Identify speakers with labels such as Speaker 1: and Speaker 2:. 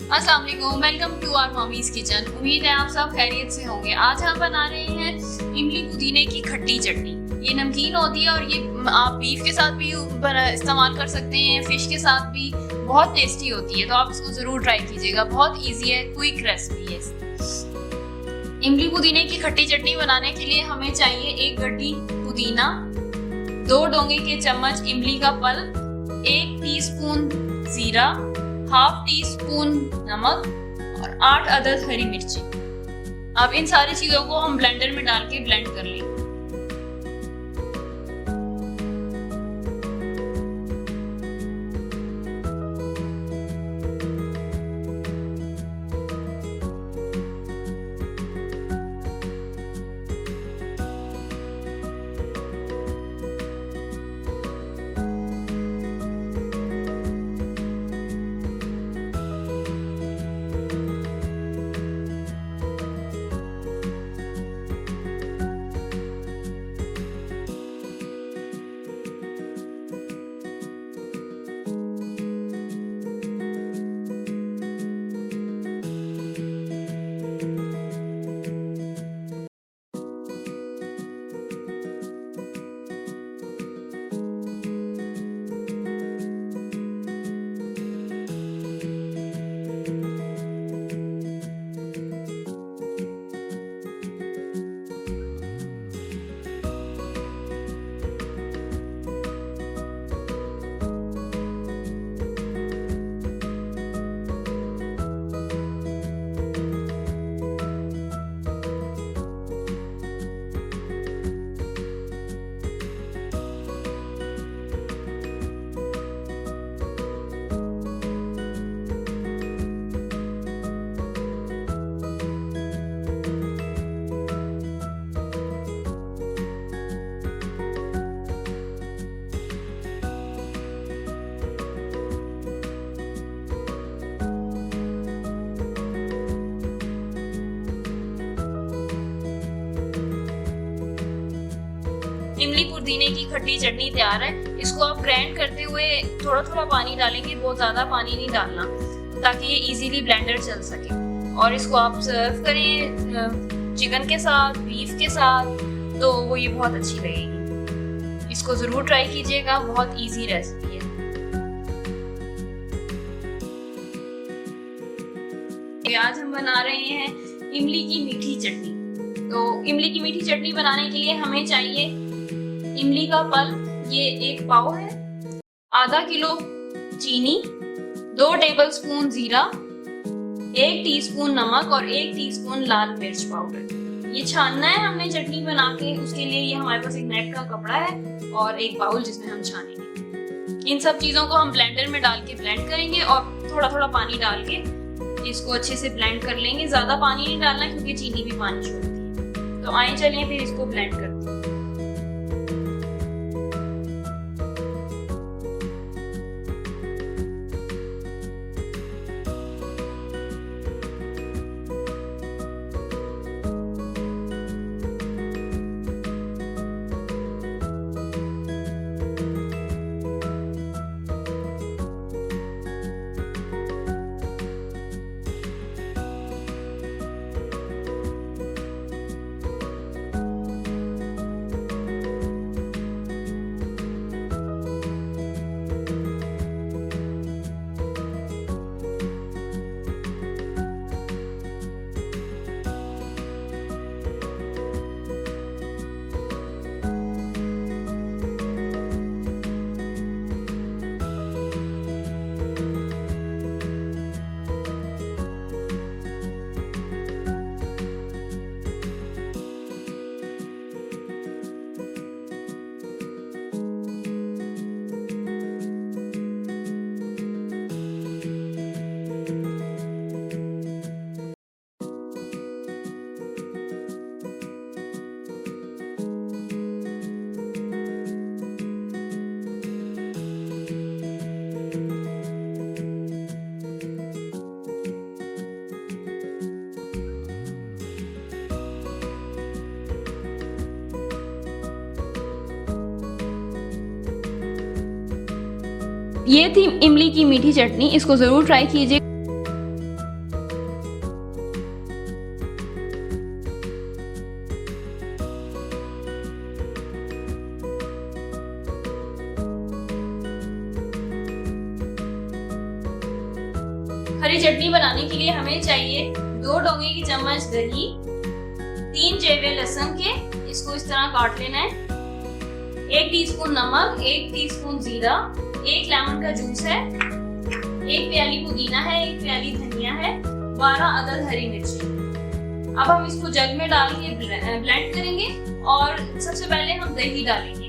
Speaker 1: अस्सलाम वालेकुम, welcome to our mummy's kitchen. उम्मीद है आप सब खैरियत से होंगे। आज हम बना रहे हैं इमली पुदीने की खट्टी चटनी। ये नमकीन होती है और ये आप बीफ के साथ भी इस्तेमाल कर सकते हैं, फिश के साथ भी। बहुत टेस्टी होती है, तो आप इसको ज़रूर ट्राई कीजिएगा। बहुत इजी है, क्विक रेसिपी है। इमली पुदीने की खट्टी चटनी बनाने के लिए हमें चाहिए 1 गड्डी पुदीना, 2 डोंगे के चम्मच इमली का पल्प, 1 टीस्पून जीरा, हाफ टी स्पून नमक और 8 अदद हरी मिर्ची। अब इन सारी चीजों को हम ब्लेंडर में डाल के ब्लेंड कर लेंगे। इमली पुदीने की खट्टी चटनी तैयार है। इसको आप ग्राइंड करते हुए थोड़ा थोड़ा पानी डालेंगे, बहुत ज्यादा पानी नहीं डालना, ताकि ये इजीली ब्लेंडर चल सके। और इसको आप सर्व करें चिकन के साथ, बीफ के साथ, तो वो ये बहुत अच्छी लगेगी। इसको जरूर ट्राई कीजिएगा, बहुत इजी रेसिपी है। आज हम बना रहे हैं इमली की मीठी चटनी। तो इमली की मीठी चटनी बनाने के लिए हमें चाहिए इमली का पल्प, ये 1 पाव है, आधा किलो चीनी, 2 टेबलस्पून जीरा, 1 टीस्पून नमक और 1 टीस्पून लाल मिर्च पाउडर। ये छानना है हमने चटनी बना के। उसके लिए ये हमारे पास एक नेट का कपड़ा है और एक बाउल जिसमें हम छानेंगे। इन सब चीजों को हम ब्लेंडर में डाल के ब्लेंड करेंगे और थोड़ा थोड़ा पानी डाल के इसको अच्छे से ब्लेंड कर लेंगे। ज्यादा पानी नहीं डालना क्योंकि चीनी भी पानी छोड़ती है। तो आइए चलिए फिर इसको ब्लेंड करते हैं। ये थी इमली की मीठी चटनी, इसको ज़रूर ट्राई कीजिए। हरी चटनी बनाने के लिए हमें चाहिए 2 डोंगे की चम्मच दही, 3 जेवे लहसुन के, इसको इस तरह काट लेना है, 1 टीस्पून नमक, 1 टीस्पून जीरा, 1 लेमन का जूस है, 1 प्याली पुदीना है, 1 प्याली धनिया है, 12 अदद हरी मिर्ची। अब हम इसको जग में डाल के ब्लेंड करेंगे और सबसे पहले हम दही डालेंगे।